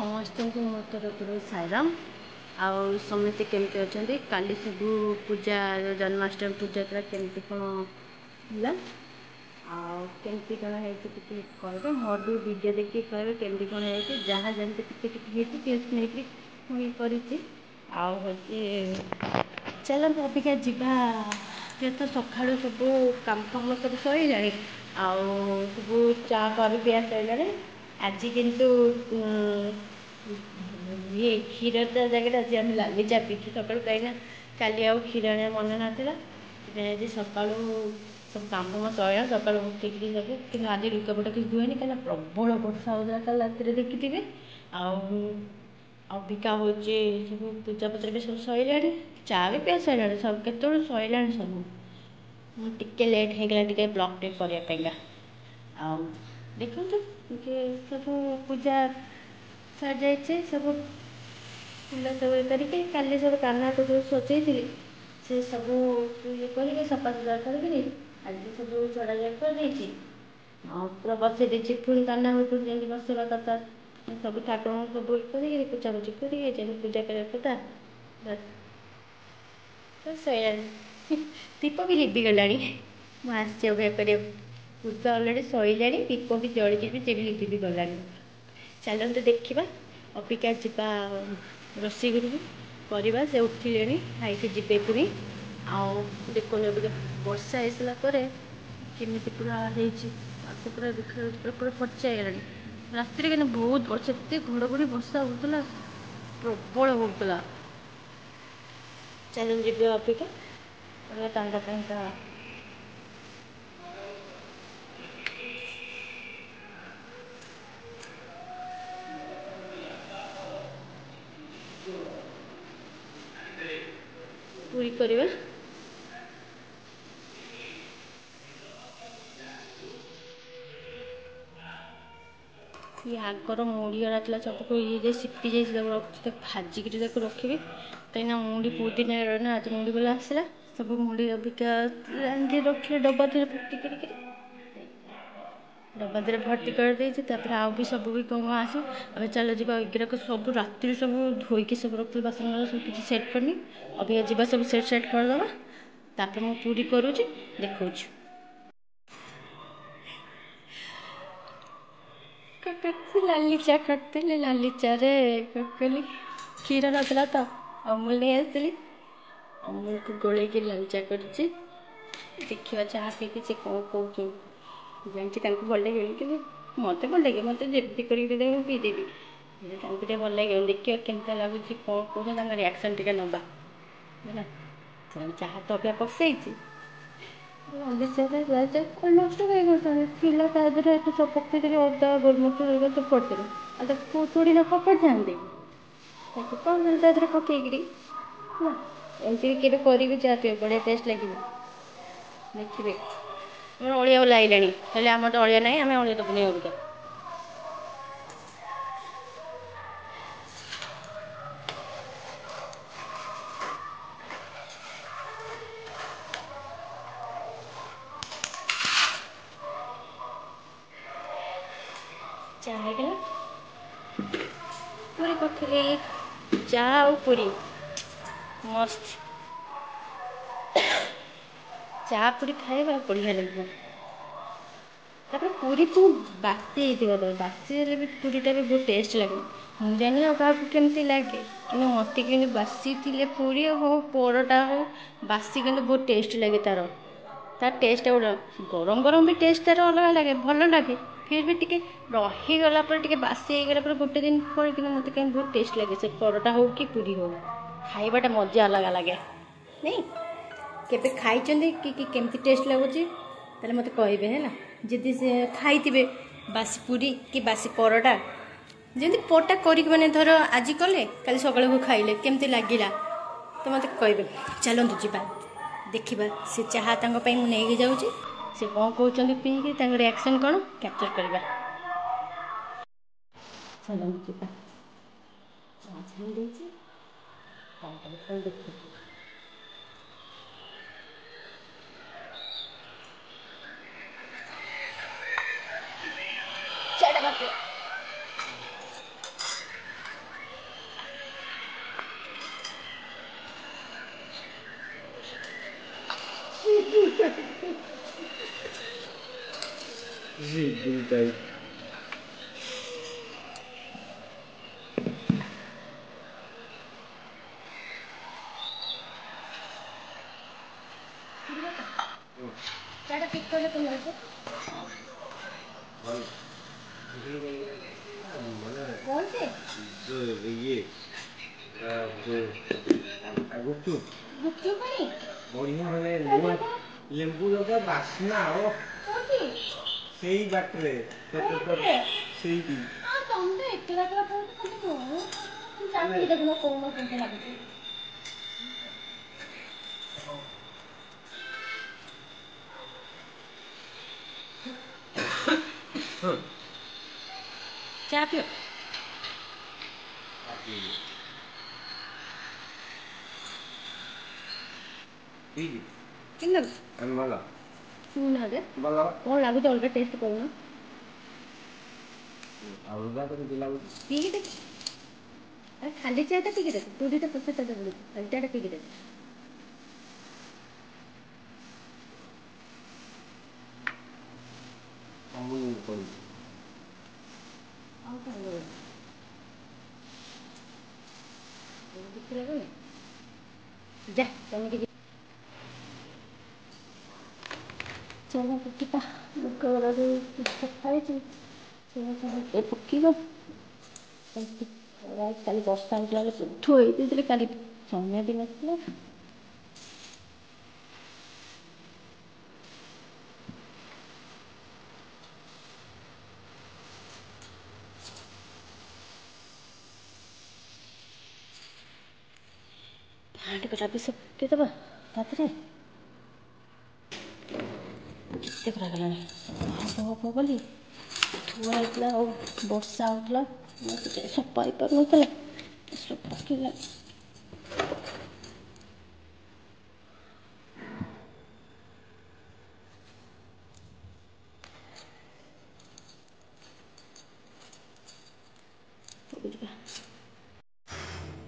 समस्त को मो तरफ साईराम आउ समस्ते केमती अच्छा काली सब पूजा जन्माष्टमी पूजा केमती कौन है आमती कौन है कह मोर भी वीडियो देखिए कहे केमती कौन है जहाँ जमी टे मुझे कर चलते अबिका जीवा तो सका सब कम फम सब सर सब चा कर पिया सर आज किंतु ये क्षीर जगह आज आम लाली चा पीछे सका कहीं काली आ क्षीर मन नाला आज सका सब काम फाम सर सका उठिक सब कि आज लुगापटा किसी धुएनि कहीं प्रबल वर्षा होगा कल रात देखिथे अबिका हूँ सब पूजा पत्र भी सब सर चा भी पिया सर सब के सर सब टे लेट होगा टे ब्लॉग टे करने देखो सब पूजा सर जाइए सब फूल सब करके काली सब काना को जो सजे से सब ये कर सफा सुतरा करके आज सब छड़ा जा कर पूरा बसई देती पुणी काना जमी बसवा कथा सब ठाकुर सब कर पूजा पूजी कर पूजा करता तो सर दीप भी लिभि गला मुझे पूजा अलरेडी सर दीप भी जड़ी से भी लिभि भी गला चलते देखा अबिका जा रोषे घर करवा से उठिले खाई जी पुणी आउ देखो वर्षा आसला केमी पूरा पूरा देखा पूरा फर्चा रात बहुत वर्षा एत घड़घड़ी वर्षा होता प्रबल होता चल जी अबिका टांगा टांगा पूरी करवा ये आगर मुड़ी गला सब ये सिपी जाए भाजिक रखी कहीं मुड़ी बहुत दिन ना आज मुड़ी गला आसला सब मुड़ी अबिका रखिए डब्बा धीरे भर्ती कर डब्बा धीरे भर्ती कर देती आउ भी सब भी कौन आस अब चल जा एगुराक सब रात सब धोईकी सब रखी बासन सब किसी सेट करनी अबिका जा सब सेट सेट करदे तापर मुझे पूरी करुँच देखा लाली चा करते लाली चा रे कली क्षीर नसला तो अमूल नहीं आसती अमूल को गोल लाली चा कर देखा चाह पी से कौन कौन जानती भल लगे कि मत भल लगे मत जमी कर पीदेवी भल लगे देखिए केमता लगुच कौन कौन रिएक्शन टे नवा चाह तो अभी पसई नष्ट सब पकड़ अदा गोलमरिच सब पड़ते थोड़ी ना पकड़ था कौन पकईकरी एमती के करी चाह पे बढ़िया टेस्ट लगे देखिए अलिया लगे आम तो अलिया ना आम अलिया दबुनि अबिका चाह पूरी कर चाह पूरी मस्त चाह पूरी खाଇବା बढ़िया लगे पूरी तो बासी बासी भी पूरीटा भी बहुत टेस्ट लगे मुझे जानी क्या केमती लगे कि मत कि बासी थे पूरी हो परोटा हो बासी कि बहुत टेस्ट लगे तार टेस्ट गरम गरम भी टेस्ट तार अलग लगे भल लगे फिर भी टी रहीगला टे बासी होगला गोटे दिन पर कि मत कहीं बहुत टेस्ट लगे से परोटा हो कि पूरी हो खाइबाटा मजा अलग लगे नहीं केबे खाई केमती टेस्ट लगुच ताले मत कहे है जदि से खाई बासी पूरी कि बासी परोटा जमी परोटा कर मैंने धर आज कले कल सका को खाइले केमती लगिला तो मत कहे चलतु जा देखा से चाह नहीं जाऊँगी से कौन कहते पीक रिएक्शन कौन कैप्चर करवा चलतु जा देखिए দুটাই ঠিক করলে তুমি আসবে বলছে ইয়ে গুপচুপ গুপচুপ পানি ବଢିଆ ମାନେ ଲୁଣ ଲେମ୍ବୁ ଲଙ୍କା ବାସ୍ନା ଓ ସେଇ ବାଟରେ ସେଇଠି ତମେ ତ ଏକଲା ଏକଲା କହୁଛ ଚାଖିକି ଦେଖୁନ କହୁନ କେମିତି ଲାଗୁଛି ଚା ପିଅ କେମିତି ଲାଗୁଛି ଭଲ ନହେଲେ ଭଲ କ'ଣ ଲାଗୁଛି ଅଲଗା ଟେଷ୍ଟ କରୁନ ଅଲଗା କେମିତି ଲାଗୁଛି ପିଇକି ଦେଖ ଆରେ ଖାଲି ଚାଟା ପିଇକି ଦେଖ ତୁ ଦୁଇଟା ପଚାର ଚାଟା ମିଳୁଛି ଖାଲି ଚାଟା ପିଇକି ଦେଖ ଅମୁଲ ପଡିଛି ଆଉ କ'ଣ ଲାଗୁଛି କିଛି ଲାଗୁନି ଯା ତମେ କିଛି ଚାଲ ପକିବା ଲୁଗାଗୁଡ଼ା ଯେଉଁ ସଫା ହେଇଛି ସେଗୁଡ଼ା ସବୁ ପକିବ କାଲି ବର୍ଷା ହେଇଥିଲା ବେଳେ ଧୋଇ ଦେଇଥିଲେ କାଲି ସମୟ ବି ନଥିଲା ହାଣ୍ଡିକଟା ବି ସବୁ ପକେଇଦେବା ତାପରେ କେତେ କରାଗଲାଣି ହବ ହବ ବୋଲି ଧୁଆ ହେଇଥିଲା ଆଉ ବର୍ଷା ହେଉଥିଲା ସଫା ହେଇପାରୁନଥିଲା ସବୁ ପକେଇଲା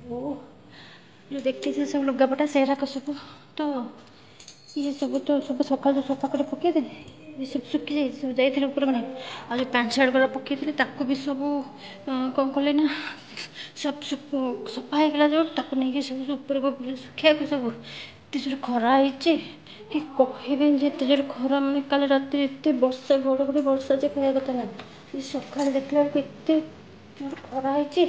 ଓ ଯେଉଁ ଦେଖିଛି ସବୁ ଲୁଗାପଟା ସେଗୁଡ଼ାକ ସବୁ ତ ଇଏ ସବୁ ତ ସବୁ ସକାଳୁ ସଫା କରି ପକେଇଦେଲି ଇଏ ସବୁ ଶୁଖିଯାଇଛି ସବୁ ଯାଇଥିଲେ ଉପରକୁ ନାହିଁ ଆଉ ଯେଉଁ ପ୍ୟାଣ୍ଟ ସାର୍ଟ ଗୁଡ଼ା ପକେଇଥିଲି ତାକୁ ବି ସବୁ କ'ଣ କଲେ ନା ସବୁ ସଫା ହେଇଗଲା ଯେଉଁ ତାକୁ ନେଇକି ସବୁ ଉପରକୁ ଶୁଖିବାକୁ ସବୁ ଏତେ ଜୋରେ ଖରା ହେଇଛି କି କହିବେନି ଯେ ଏତେ ଜୋରେ ଖରା ମାନେ କାଲି ରାତିରେ ଏତେ ବର୍ଷା ଘଡ଼ଘଡ଼ି ବର୍ଷା ଯେ କହିବା କଥା ନାହିଁ ସକାଳେ ଦେଖିଲା ବେଳକୁ ଏତେ ଜୋରେ ଖରା ହେଇଛି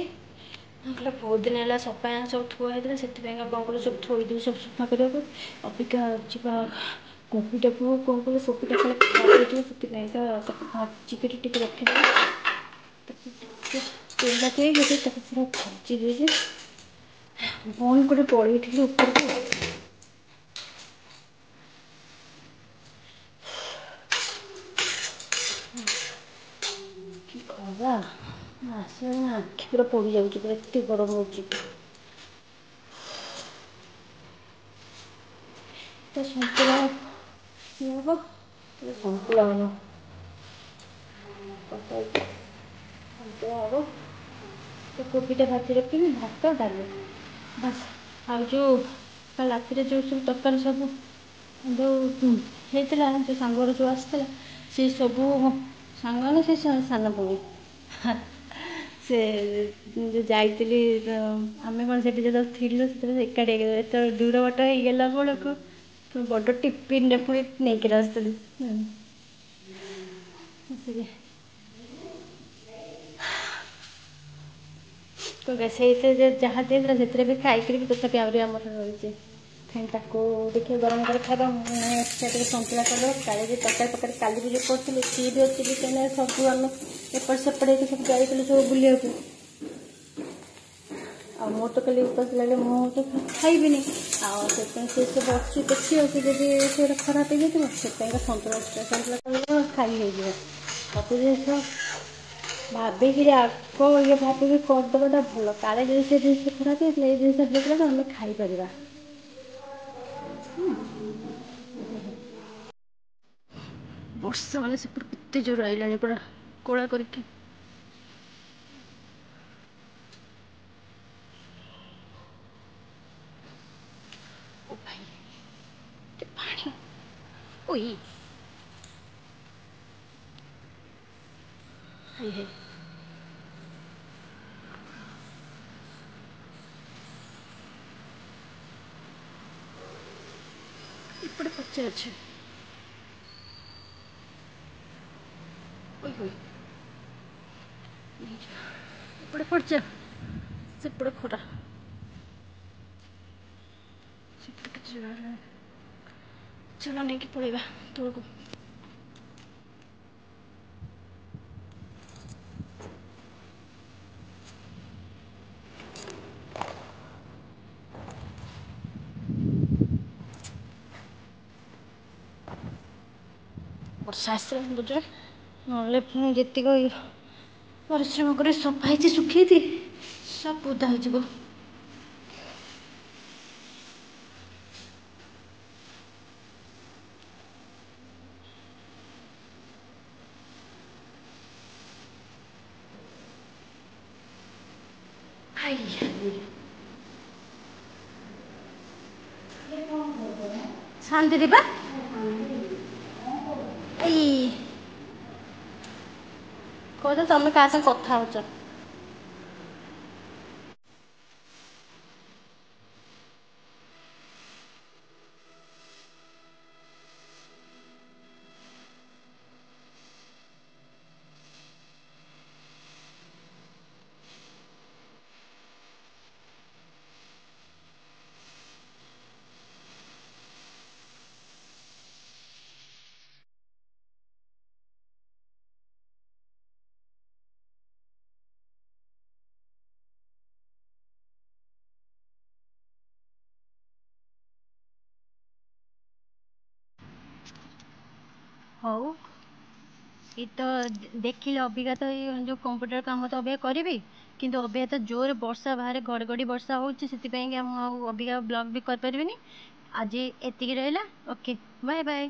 କହିଲେ ବହୁତ ଦିନ ହେଲା ସଫା ସବୁ ଥୁଆ ହେଇଥିଲା ସେଥିପାଇଁକା କ'ଣ କଲେ ସବୁ ଥୋଇଦେବି ସବୁ ସଫା କରିବାକୁ ଅବିକା ଯିବା କୋବିଟାକୁ କ'ଣ କଲେ କୋବିଟା ଖାଲି ଖରାପ ହେଇଯିବ ସେଥିପାଇଁକା ତାକୁ ଭାଜିକିରି ଟିକେ ରଖିଦେବି ତାକୁ ଟିକେ ତେଲ ଦେଇକି ତାକୁ ପୁରା ଭାଜି ଦେଇଛି ବନ୍ଦ କରି ପଳେଇଥିଲି ଉପରକୁ କି ଖରା ଆସିଲେ ଆଖି ପୁରା ପୋଡ଼ିଯାଉଛି ପୁରା ଏତେ ଗରମ ହେଉଛି ତା ସନ୍ତୁଳା ଇଏ ହେବ ସନ୍ତୁଳା ହେବ ସନ୍ତୁଳା ହେବ ତ କୋବିଟା ଭାଜି ରଖିବି ଭାତ ଡାଲି ବାସ୍ ଆଉ ଯେଉଁ କାଲି ରାତିରେ ଯେଉଁ ସବୁ ତରକାରୀ ସବୁ ଯେଉଁ ହେଇଥିଲା ଯେଉଁ ସାଙ୍ଗର ଯେଉଁ ଆସିଥିଲା ସେ ସବୁ ସାଙ୍ଗମାନେ ସେ ସାନ ଭଉଣୀ ସେ ଯେଉଁ ଯାଇଥିଲି ଆମେ କ'ଣ ସେଠି ଯେତେବେଳେ ଥିଲୁ ସେତେବେଳେ ଏକାଠି ହେଇଗଲା ଯେତେବେଳେ ଦୂର ବାଟ ହେଇଗଲା ବେଳକୁ ବଡ଼ ଟିଫିନ୍ରେ ପୁଣି ନେଇକିରି ଆସିଥିଲି ସେଇଥିରେ ଯାହା ଦେଇଥିଲା ସେଥିରେ ବି ଖାଇକିରି ବି ତଥାପି ଆହୁରି ଆମର ରହିଛି ଫେଣି ତାକୁ ଦେଖିବା ଗରମ କରି ଖାଇବା ସେ ଟିକେ ସନ୍ତୁଳା କରିଦେବା କାଲି ବି ତରକାରୀ କାଲି ବି ଯେଉଁ କରିଥିଲି ସିଏ ବି ଅଛି ବି କାହିଁକିନା ସବୁ ଆମେ ଏପଟ ସେପଟ ହେଇକି ସବୁ ଯାଇଥିଲୁ ସବୁ ବୁଲିବାକୁ ଆଉ ମୋର ତ କାଲି ଉପାସ ଲାଗିଲେ ମୁଁ ତ ଖାଇବିନି ଆଉ ସେଥିପାଇଁ ସେ ସବୁ ଅଛି ଦେଖିବାକୁ ଯଦି ସେଟା ଖରାପ ହେଇଯାଇଥିବ ସେଥିପାଇଁକା ସନ୍ତୁଳା କରିଦେବା ଖାଇ ହେଇଯିବ ସବୁ ଜିନିଷ ଭାବିକିରି ଆଗ ଇଏ ଭାବିକି କରିଦେବାଟା ଭଲ କାଳେ ଯଦି ସେ ଜିନିଷ ଖରାପ ହେଇଥିଲା ଏଇ ଜିନିଷ ହେଇଥିଲା ତ ଆମେ ଖାଇପାରିବା ବର୍ଷା ମାନେ ସେପଟେ କେତେ ଜୋର ଆଇଲାଣି ପୁରା କୋଳା କରିକି ଓ ଭାଇ ପାଣି ଓଇ ହେ ଏପଟେ ପଚେ ଅଛି। ଏପଟେ ପଚେ ସେପଟେ ଖରା ସେପଟେ ଚାଲ ନେଇକି ପଳେଇବା ତଳକୁ। ବର୍ଷା ଆସିଲାଣି ବୁଝ, ନହେଲେ ପୁଣି ଯେତିକ ପରିଶ୍ରମ କରି ସଫା ହେଇଛି ଶୁଖେଇଛି ସବୁ ଓଦା ହେଇଯିବ। ଶାନ୍ତିରେ ବା ଏଇ କହୁଛ ତମେ କାହା ସାଙ୍ଗେ କଥା ହଉଛ। ହଉ ଏ ତ ଦେଖିଲେ ଅବିକା ତ ଏଇ ଯେଉଁ କମ୍ପ୍ୟୁଟର କାମ ତ ଅବିକା କରିବି, କିନ୍ତୁ ଅବିକା ତ ଜୋରରେ ବର୍ଷା ବାହାରେ ଘଡ଼ଘଡ଼ି ବର୍ଷା ହେଉଛି, ସେଥିପାଇଁକି ମୁଁ ଆଉ ଅବିକା ବ୍ଲଗ୍ ବି କରିପାରିବିନି। ଆଜି ଏତିକି ରହିଲା। Okay, bye bye.